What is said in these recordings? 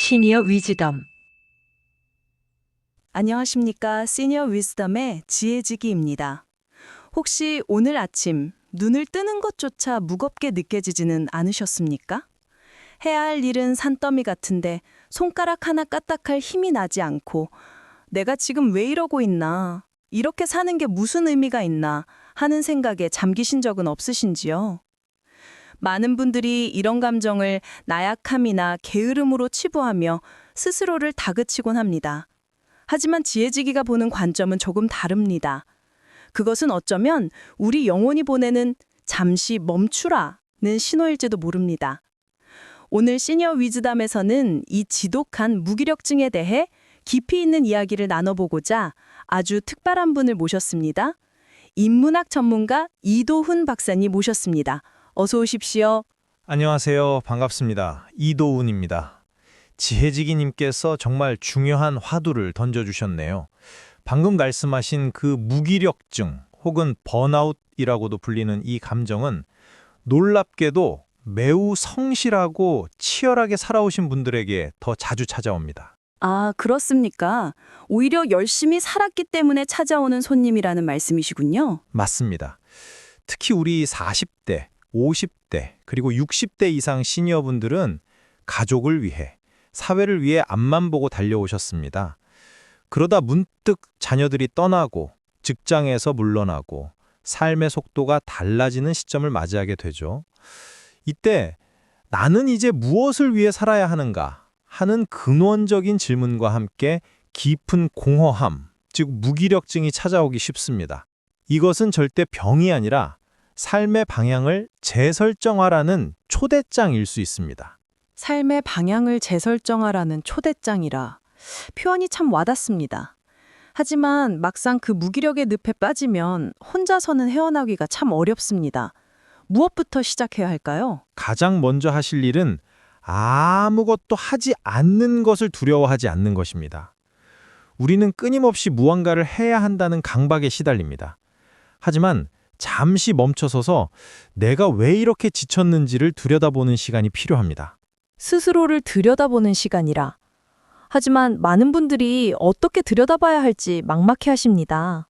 시니어 위즈덤. 안녕하십니까. 시니어 위즈덤의 지혜지기입니다. 혹시 오늘 아침 눈을 뜨는 것조차 무겁게 느껴지지는 않으셨습니까? 해야 할 일은 산더미 같은데 손가락 하나 까딱할 힘이 나지 않고 내가 지금 왜 이러고 있나? 이렇게 사는 게 무슨 의미가 있나? 하는 생각에 잠기신 적은 없으신지요? 많은 분들이 이런 감정을 나약함이나 게으름으로 치부하며 스스로를 다그치곤 합니다. 하지만 지혜지기가 보는 관점은 조금 다릅니다. 그것은 어쩌면 우리 영혼이 보내는 잠시 멈추라는 신호일지도 모릅니다. 오늘 시니어 위즈담에서는 이 지독한 무기력증에 대해 깊이 있는 이야기를 나눠보고자 아주 특별한 분을 모셨습니다. 인문학 전문가 이도훈 박사님 모셨습니다. 어서 오십시오. 안녕하세요. 반갑습니다. 이도훈입니다. 지혜지기님께서 정말 중요한 화두를 던져주셨네요. 방금 말씀하신 그 무기력증 혹은 번아웃이라고도 불리는 이 감정은 놀랍게도 매우 성실하고 치열하게 살아오신 분들에게 더 자주 찾아옵니다. 아, 그렇습니까? 오히려 열심히 살았기 때문에 찾아오는 손님이라는 말씀이시군요. 맞습니다. 특히 우리 40대, 50대, 그리고 60대 이상 시니어분들은 가족을 위해, 사회를 위해 앞만 보고 달려오셨습니다. 그러다 문득 자녀들이 떠나고 직장에서 물러나고 삶의 속도가 달라지는 시점을 맞이하게 되죠. 이때 나는 이제 무엇을 위해 살아야 하는가 하는 근원적인 질문과 함께 깊은 공허함, 즉 무기력증이 찾아오기 쉽습니다. 이것은 절대 병이 아니라 삶의 방향을 재설정하라는 초대장일 수 있습니다. 삶의 방향을 재설정하라는 초대장이라 표현이 참 와닿습니다. 하지만 막상 그 무기력의 늪에 빠지면 혼자서는 헤어나기가 참 어렵습니다. 무엇부터 시작해야 할까요? 가장 먼저 하실 일은 아무것도 하지 않는 것을 두려워하지 않는 것입니다. 우리는 끊임없이 무언가를 해야 한다는 강박에 시달립니다. 하지만 잠시 멈춰서서 내가 왜 이렇게 지쳤는지를 들여다보는 시간이 필요합니다. 스스로를 들여다보는 시간이라. 하지만 많은 분들이 어떻게 들여다봐야 할지 막막해 하십니다.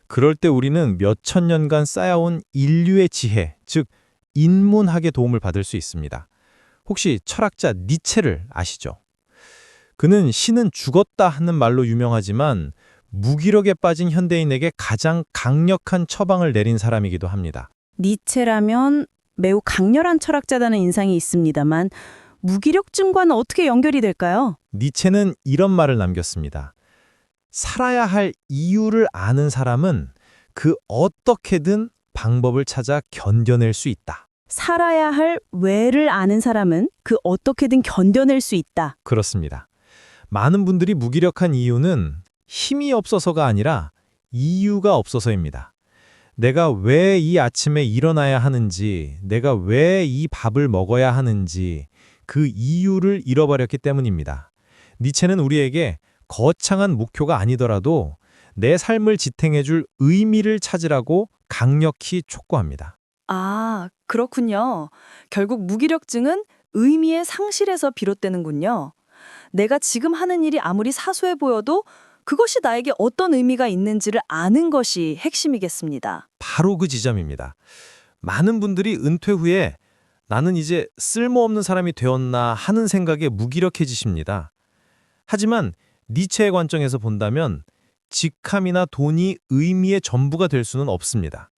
그럴 때 우리는 몇천 년간 쌓여온 인류의 지혜, 즉 인문학의 도움을 받을 수 있습니다. 혹시 철학자 니체를 아시죠? 그는 신은 죽었다 하는 말로 유명하지만 무기력에 빠진 현대인에게 가장 강력한 처방을 내린 사람이기도 합니다. 니체라면 매우 강렬한 철학자다는 인상이 있습니다만 무기력증과는 어떻게 연결이 될까요? 니체는 이런 말을 남겼습니다. 살아야 할 이유를 아는 사람은 그 어떻게든 방법을 찾아 견뎌낼 수 있다. 살아야 할 왜를 아는 사람은 그 어떻게든 견뎌낼 수 있다. 그렇습니다. 많은 분들이 무기력한 이유는 힘이 없어서가 아니라 이유가 없어서입니다. 내가 왜 이 아침에 일어나야 하는지, 내가 왜 이 밥을 먹어야 하는지 그 이유를 잃어버렸기 때문입니다. 니체는 우리에게 거창한 목표가 아니더라도 내 삶을 지탱해줄 의미를 찾으라고 강력히 촉구합니다. 아, 그렇군요. 결국 무기력증은 의미의 상실에서 비롯되는군요. 내가 지금 하는 일이 아무리 사소해 보여도 그것이 나에게 어떤 의미가 있는지를 아는 것이 핵심이겠습니다. 바로 그 지점입니다. 많은 분들이 은퇴 후에 나는 이제 쓸모없는 사람이 되었나 하는 생각에 무기력해지십니다. 하지만 니체의 관점에서 본다면 직함이나 돈이 의미의 전부가 될 수는 없습니다.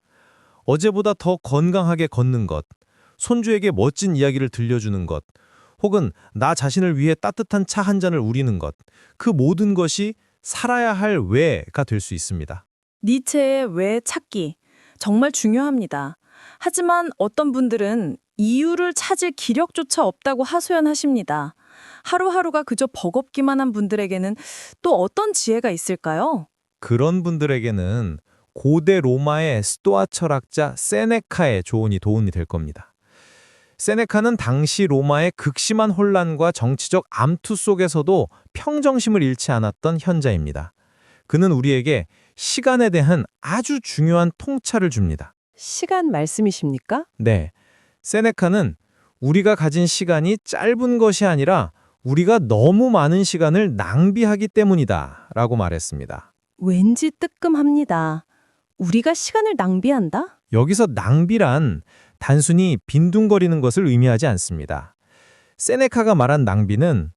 어제보다 더 건강하게 걷는 것, 손주에게 멋진 이야기를 들려주는 것, 혹은 나 자신을 위해 따뜻한 차 한 잔을 우리는 것, 그 모든 것이 살아야 할 왜가 될 수 있습니다. 니체의 왜 찾기, 정말 중요합니다. 하지만 어떤 분들은 이유를 찾을 기력조차 없다고 하소연하십니다. 하루하루가 그저 버겁기만 한 분들에게는 또 어떤 지혜가 있을까요? 그런 분들에게는 고대 로마의 스토아 철학자 세네카의 조언이 도움이 될 겁니다. 세네카는 당시 로마의 극심한 혼란과 정치적 암투 속에서도 평정심을 잃지 않았던 현자입니다. 그는 우리에게 시간에 대한 아주 중요한 통찰을 줍니다. 시간 말씀이십니까? 네, 세네카는 우리가 가진 시간이 짧은 것이 아니라 우리가 너무 많은 시간을 낭비하기 때문이다 라고 말했습니다. 왠지 뜨끔합니다. 우리가 시간을 낭비한다? 여기서 낭비란 단순히 빈둥거리는 것을 의미하지 않습니다. 세네카가 말한 낭비는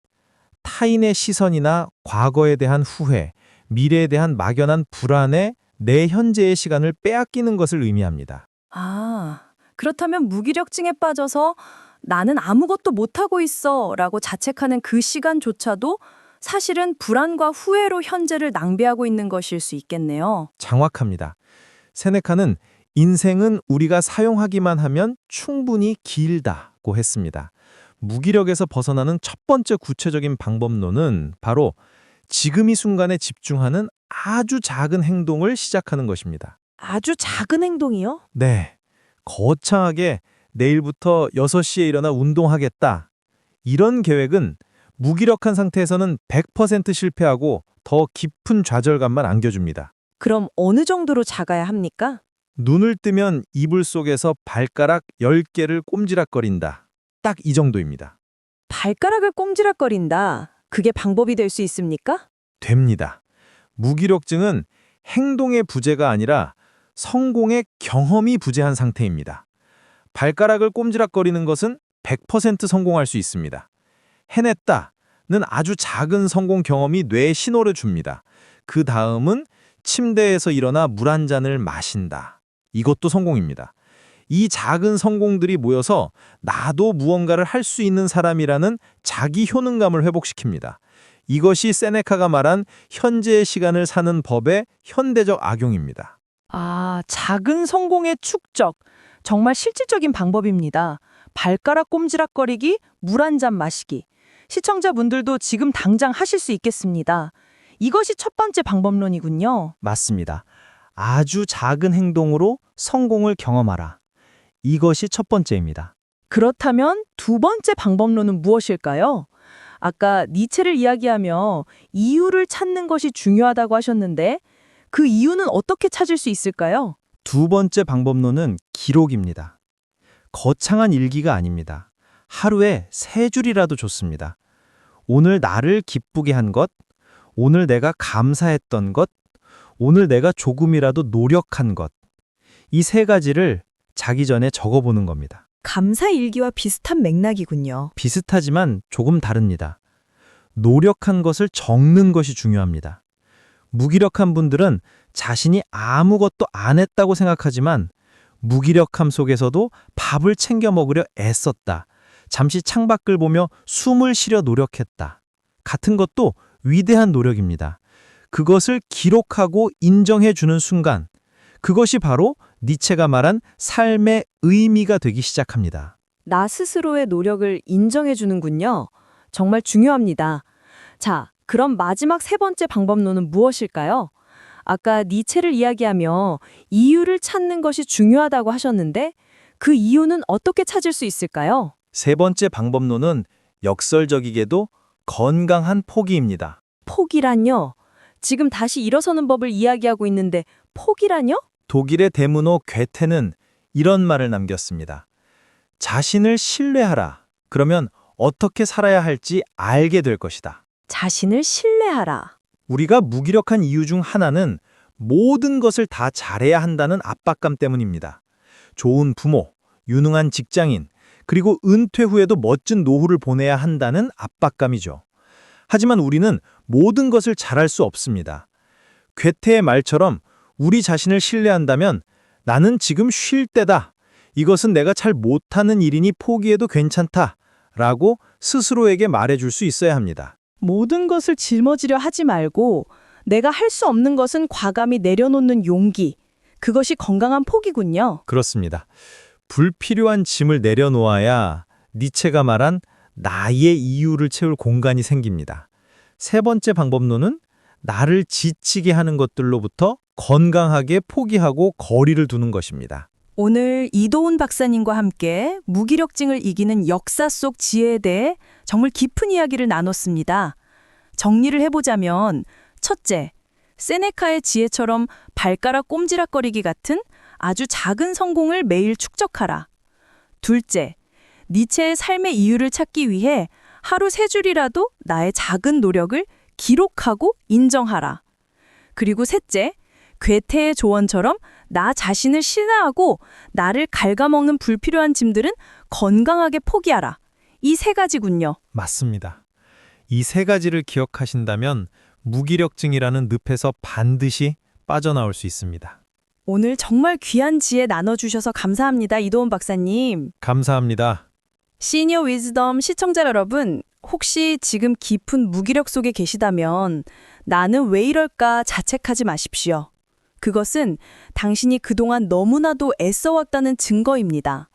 타인의 시선이나 과거에 대한 후회, 미래에 대한 막연한 불안에 내 현재의 시간을 빼앗기는 것을 의미합니다. 아, 그렇다면 무기력증에 빠져서 나는 아무것도 못하고 있어 라고 자책하는 그 시간조차도 사실은 불안과 후회로 현재를 낭비하고 있는 것일 수 있겠네요. 정확합니다. 세네카는 인생은 우리가 사용하기만 하면 충분히 길다고 했습니다. 무기력에서 벗어나는 첫 번째 구체적인 방법론은 바로 지금 이 순간에 집중하는 아주 작은 행동을 시작하는 것입니다. 아주 작은 행동이요? 네, 거창하게 내일부터 6시에 일어나 운동하겠다. 이런 계획은 무기력한 상태에서는 100% 실패하고 더 깊은 좌절감만 안겨줍니다. 그럼 어느 정도로 작아야 합니까? 눈을 뜨면 이불 속에서 발가락 10개를 꼼지락거린다. 딱 이 정도입니다. 발가락을 꼼지락거린다. 그게 방법이 될 수 있습니까? 됩니다. 무기력증은 행동의 부재가 아니라 성공의 경험이 부재한 상태입니다. 발가락을 꼼지락거리는 것은 100% 성공할 수 있습니다. 해냈다는 아주 작은 성공 경험이 뇌에 신호를 줍니다. 그 다음은 침대에서 일어나 물 한 잔을 마신다. 이것도 성공입니다. 이 작은 성공들이 모여서 나도 무언가를 할 수 있는 사람이라는 자기 효능감을 회복시킵니다. 이것이 세네카가 말한 현재의 시간을 사는 법의 현대적 악용입니다. 아, 작은 성공의 축적. 정말 실질적인 방법입니다. 발가락 꼼지락거리기, 물 한 잔 마시기. 시청자분들도 지금 당장 하실 수 있겠습니다. 이것이 첫 번째 방법론이군요. 맞습니다. 아주 작은 행동으로 성공을 경험하라. 이것이 첫 번째입니다. 그렇다면 두 번째 방법론은 무엇일까요? 아까 니체를 이야기하며 이유를 찾는 것이 중요하다고 하셨는데 그 이유는 어떻게 찾을 수 있을까요? 두 번째 방법론은 기록입니다. 거창한 일기가 아닙니다. 하루에 3줄이라도 좋습니다. 오늘 나를 기쁘게 한 것, 오늘 내가 감사했던 것, 오늘 내가 조금이라도 노력한 것. 이 3가지를 자기 전에 적어보는 겁니다. 감사 일기와 비슷한 맥락이군요. 비슷하지만 조금 다릅니다. 노력한 것을 적는 것이 중요합니다. 무기력한 분들은 자신이 아무것도 안 했다고 생각하지만 무기력함 속에서도 밥을 챙겨 먹으려 애썼다. 잠시 창밖을 보며 숨을 쉬려 노력했다. 같은 것도 위대한 노력입니다. 그것을 기록하고 인정해주는 순간, 그것이 바로 니체가 말한 삶의 의미가 되기 시작합니다. 나 스스로의 노력을 인정해 주는군요. 정말 중요합니다. 자, 그럼 마지막 세 번째 방법론은 무엇일까요? 아까 니체를 이야기하며 이유를 찾는 것이 중요하다고 하셨는데 그 이유는 어떻게 찾을 수 있을까요? 세 번째 방법론은 역설적이게도 건강한 포기입니다. 포기란요? 지금 다시 일어서는 법을 이야기하고 있는데 포기란요? 독일의 대문호 괴테는 이런 말을 남겼습니다. 자신을 신뢰하라. 그러면 어떻게 살아야 할지 알게 될 것이다. 자신을 신뢰하라. 우리가 무기력한 이유 중 하나는 모든 것을 다 잘해야 한다는 압박감 때문입니다. 좋은 부모, 유능한 직장인, 그리고 은퇴 후에도 멋진 노후를 보내야 한다는 압박감이죠. 하지만 우리는 모든 것을 잘할 수 없습니다. 괴테의 말처럼 우리 자신을 신뢰한다면 나는 지금 쉴 때다. 이것은 내가 잘 못하는 일이니 포기해도 괜찮다. 라고 스스로에게 말해줄 수 있어야 합니다. 모든 것을 짊어지려 하지 말고 내가 할 수 없는 것은 과감히 내려놓는 용기. 그것이 건강한 포기군요. 그렇습니다. 불필요한 짐을 내려놓아야 니체가 말한 나의 이유를 채울 공간이 생깁니다. 세 번째 방법론은 나를 지치게 하는 것들로부터 건강하게 포기하고 거리를 두는 것입니다. 오늘 이도훈 박사님과 함께 무기력증을 이기는 역사 속 지혜에 대해 정말 깊은 이야기를 나눴습니다. 정리를 해보자면 첫째, 세네카의 지혜처럼 발가락 꼼지락거리기 같은 아주 작은 성공을 매일 축적하라. 둘째, 니체의 삶의 이유를 찾기 위해 하루 3줄이라도 나의 작은 노력을 기록하고 인정하라. 그리고 셋째, 괴테의 조언처럼 나 자신을 신뢰하고 나를 갉아먹는 불필요한 짐들은 건강하게 포기하라. 이 3가지군요. 맞습니다. 이 3가지를 기억하신다면 무기력증이라는 늪에서 반드시 빠져나올 수 있습니다. 오늘 정말 귀한 지혜 나눠주셔서 감사합니다. 이도훈 박사님. 감사합니다. 시니어 위즈덤 시청자 여러분, 혹시 지금 깊은 무기력 속에 계시다면 나는 왜 이럴까 자책하지 마십시오. 그것은 당신이 그동안 너무나도 애써왔다는 증거입니다.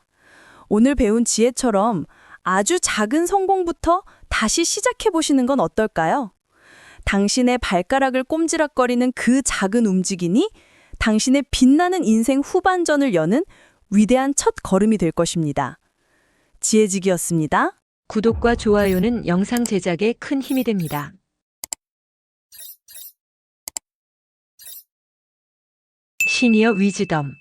오늘 배운 지혜처럼 아주 작은 성공부터 다시 시작해보시는 건 어떨까요? 당신의 발가락을 꼼지락거리는 그 작은 움직임이 당신의 빛나는 인생 후반전을 여는 위대한 첫 걸음이 될 것입니다. 지혜직이었습니다. 구독과 좋아요는 영상 제작에 큰 힘이 됩니다. 시니어 위즈덤